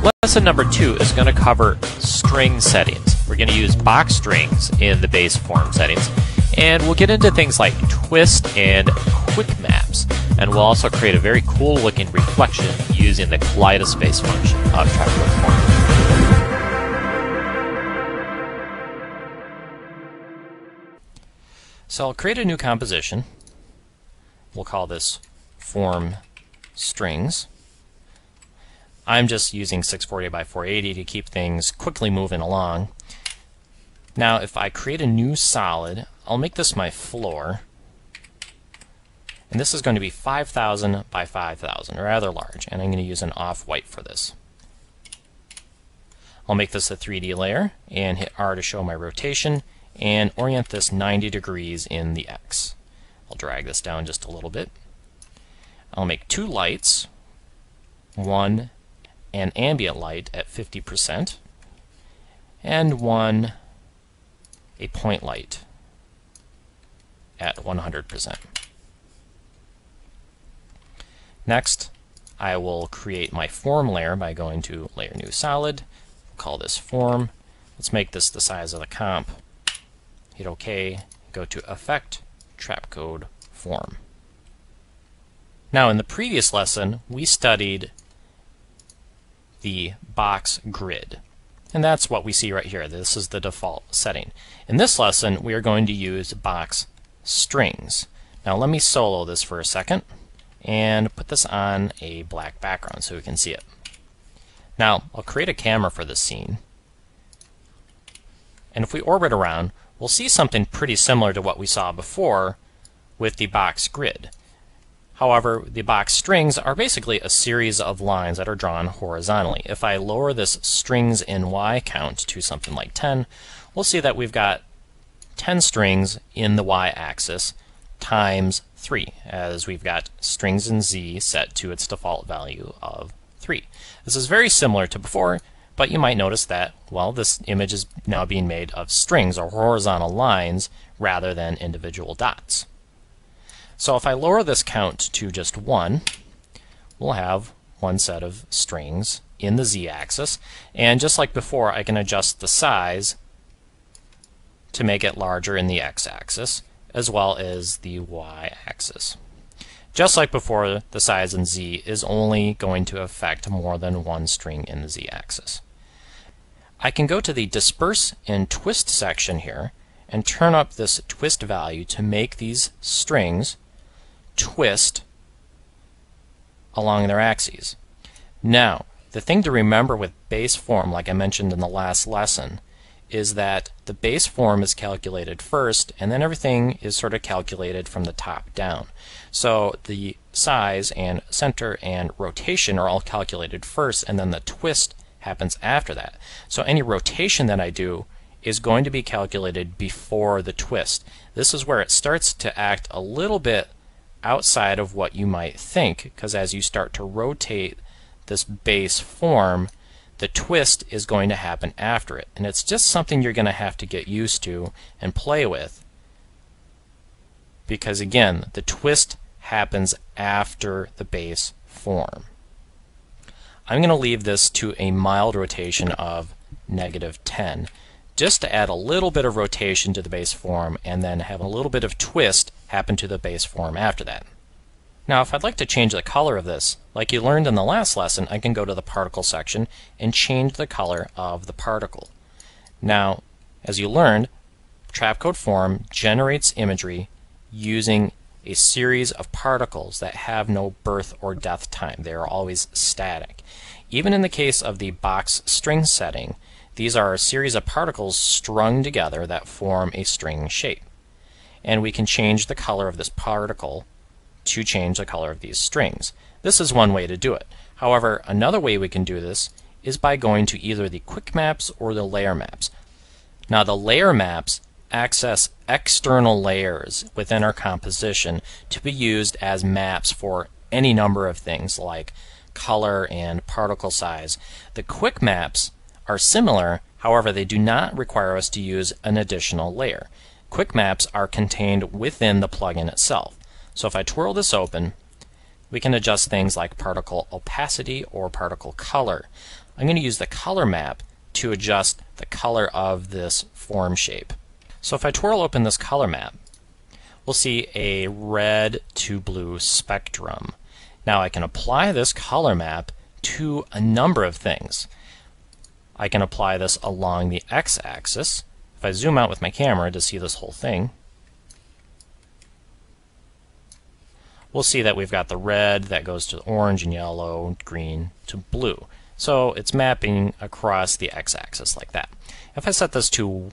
Lesson number 2 is going to cover string settings. We're going to use box strings in the base form settings, and we'll get into things like twist and quick maps, and we'll also create a very cool looking reflection using the kaleidospace function of Trapcode Form. So I'll create a new composition. We'll call this form strings. I'm just using 640 by 480 to keep things quickly moving along. Now if I create a new solid, I'll make this my floor, and this is going to be 5000 by 5000, rather large, and I'm going to use an off-white for this. I'll make this a 3D layer and hit R to show my rotation and orient this 90 degrees in the X. I'll drag this down just a little bit. I'll make 2 lights, one an ambient light at 50%, and one a point light at 100%. Next, I will create my form layer by going to Layer New Solid. We'll call this Form. Let's make this the size of the comp. Hit OK. Go to Effect, Trapcode Form. Now, in the previous lesson, we studied the box grid, and that's what we see right here. This is the default setting. In this lesson, we are going to use box strings. Now let me solo this for a second and put this on a black background so we can see it. Now I'll create a camera for this scene, and if we orbit around, we'll see something pretty similar to what we saw before with the box grid. However, the box strings are basically a series of lines that are drawn horizontally. If I lower this strings in Y count to something like 10, we'll see that we've got 10 strings in the Y axis times 3, as we've got strings in Z set to its default value of 3. This is very similar to before, but you might notice that, well, this image is now being made of strings or horizontal lines rather than individual dots. So if I lower this count to just 1, we'll have one set of strings in the Z-axis, and just like before, I can adjust the size to make it larger in the X-axis as well as the Y-axis. Just like before, the size in Z is only going to affect more than one string in the Z-axis. I can go to the Disperse and Twist section here and turn up this twist value to make these strings twist along their axes. Now, the thing to remember with base form, like I mentioned in the last lesson, is that the base form is calculated first, and then everything is sort of calculated from the top down. So the size and center and rotation are all calculated first, and then the twist happens after that. So any rotation that I do is going to be calculated before the twist. This is where it starts to act a little bit outside of what you might think, because as you start to rotate this base form, the twist is going to happen after it, and it's just something you're going to have to get used to and play with, because again, the twist happens after the base form. I'm going to leave this to a mild rotation of -10, just to add a little bit of rotation to the base form and then have a little bit of twist happen to the base form after that. Now if I'd like to change the color of this, like you learned in the last lesson, I can go to the particle section and change the color of the particle. Now, as you learned, Trapcode Form generates imagery using a series of particles that have no birth or death time. They are always static. Even in the case of the box string setting, these are a series of particles strung together that form a string shape. And we can change the color of this particle to change the color of these strings. This is one way to do it. However, another way we can do this is by going to either the quick maps or the layer maps. Now the layer maps access external layers within our composition to be used as maps for any number of things like color and particle size. The quick maps are similar, however they do not require us to use an additional layer. Quick maps are contained within the plugin itself. So if I twirl this open, we can adjust things like particle opacity or particle color. I'm going to use the color map to adjust the color of this form shape. So if I twirl open this color map, we'll see a red to blue spectrum. Now I can apply this color map to a number of things. I can apply this along the x-axis. If I zoom out with my camera to see this whole thing, we'll see that we've got the red that goes to orange and yellow, green to blue. So it's mapping across the x-axis like that. If I set this to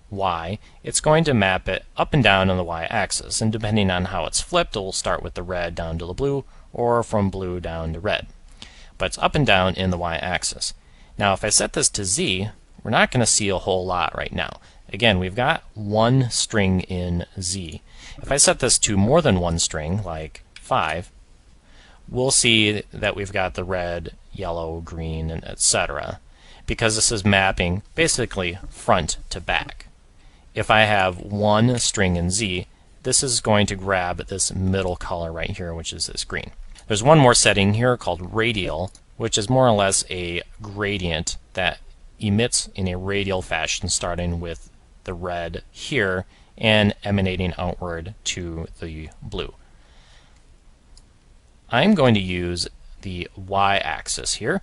y, it's going to map it up and down on the y-axis, and depending on how it's flipped, it will start with the red down to the blue, or from blue down to red. But it's up and down in the y-axis. Now if I set this to z, we're not going to see a whole lot right now. Again, we've got one string in z. If I set this to more than one string, like 5, we'll see that we've got the red, yellow, green, and etc. because this is mapping basically front to back. If I have one string in z, this is going to grab this middle color right here, which is this green. There's one more setting here called radial, which is more or less a gradient that emits in a radial fashion, starting with the red here and emanating outward to the blue. I'm going to use the y-axis here,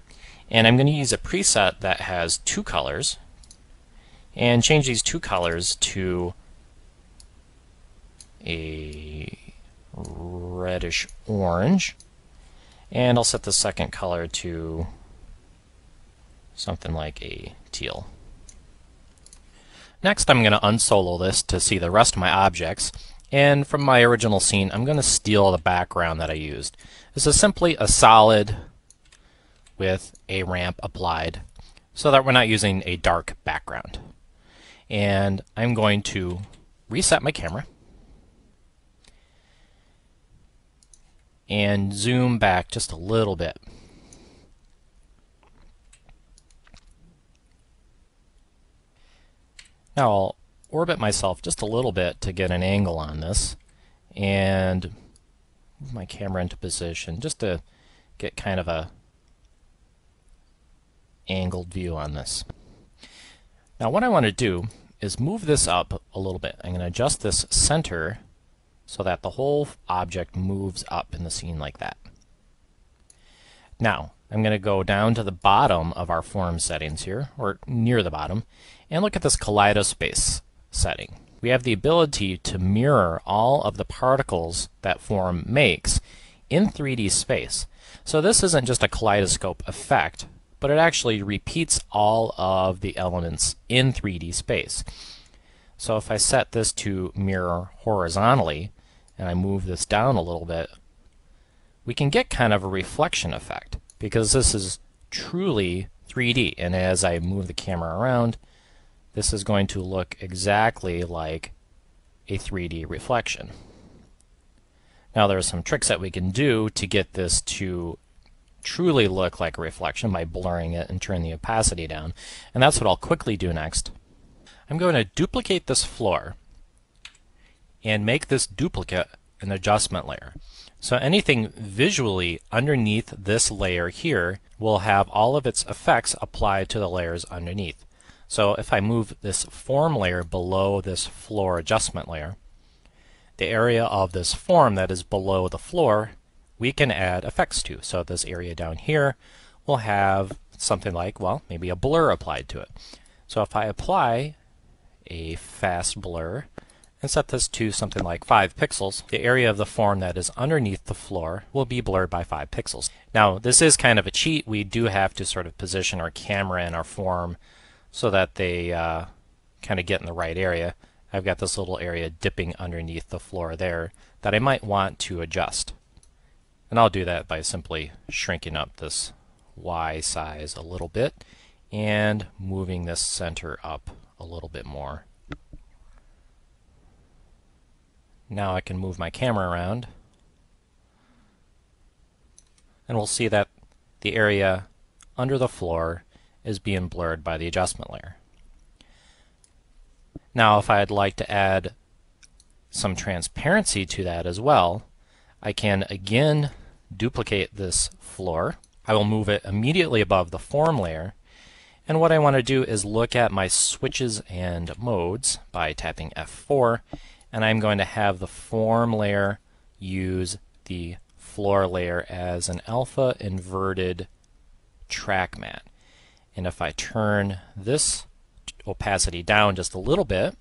and I'm going to use a preset that has two colors and change these two colors to a reddish orange, and I'll set the second color to something like a teal. Next, I'm going to unsolo this to see the rest of my objects, and from my original scene I'm going to steal the background that I used. This is simply a solid with a ramp applied so that we're not using a dark background. And I'm going to reset my camera and zoom back just a little bit. Now I'll orbit myself just a little bit to get an angle on this and move my camera into position just to get kind of a angled view on this. Now what I want to do is move this up a little bit. I'm going to adjust this center so that the whole object moves up in the scene like that. Now I'm going to go down to the bottom of our form settings here, or near the bottom, and look at this kaleidospace setting. We have the ability to mirror all of the particles that form makes in 3D space. So this isn't just a kaleidoscope effect, but it actually repeats all of the elements in 3D space. So if I set this to mirror horizontally, and I move this down a little bit, we can get kind of a reflection effect, because this is truly 3D, and as I move the camera around, this is going to look exactly like a 3D reflection. Now there are some tricks that we can do to get this to truly look like a reflection by blurring it and turn the opacity down, and that's what I'll quickly do next. I'm going to duplicate this floor and make this duplicate an adjustment layer. So anything visually underneath this layer here will have all of its effects applied to the layers underneath. So if I move this form layer below this floor adjustment layer, the area of this form that is below the floor we can add effects to. So this area down here will have something like, well, maybe a blur applied to it. So if I apply a fast blur and set this to something like 5 pixels, the area of the form that is underneath the floor will be blurred by 5 pixels. Now this is kind of a cheat. We do have to sort of position our camera and our form so that they kind of get in the right area. I've got this little area dipping underneath the floor there that I might want to adjust. And I'll do that by simply shrinking up this Y size a little bit and moving this center up a little bit more. Now I can move my camera around, and we'll see that the area under the floor is being blurred by the adjustment layer. Now if I'd like to add some transparency to that as well, I can again duplicate this floor. I will move it immediately above the form layer. And what I want to do is look at my switches and modes by tapping F4, and I'm going to have the form layer use the floor layer as an alpha inverted track mat. And if I turn this opacity down just a little bit,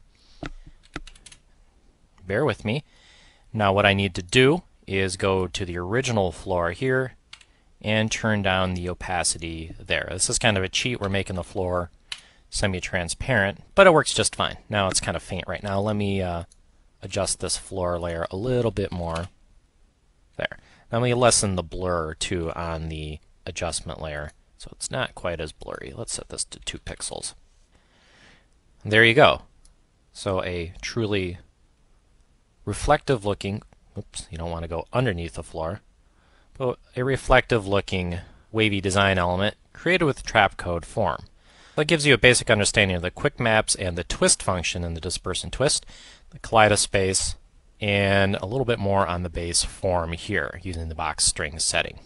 bear with me, now what I need to do is go to the original floor here and turn down the opacity there. This is kind of a cheat. We're making the floor semi-transparent, but it works just fine. Now it's kind of faint right now. Let me adjust this floor layer a little bit more. There. Now let me lessen the blur too on the adjustment layer so it's not quite as blurry. Let's set this to 2 pixels. There you go. So a truly reflective looking, oops, you don't want to go underneath the floor, but a reflective looking wavy design element created with Trapcode Form. That gives you a basic understanding of the quick maps and the twist function in the disperse and twist, the kaleidospace, and a little bit more on the base form here using the box string setting.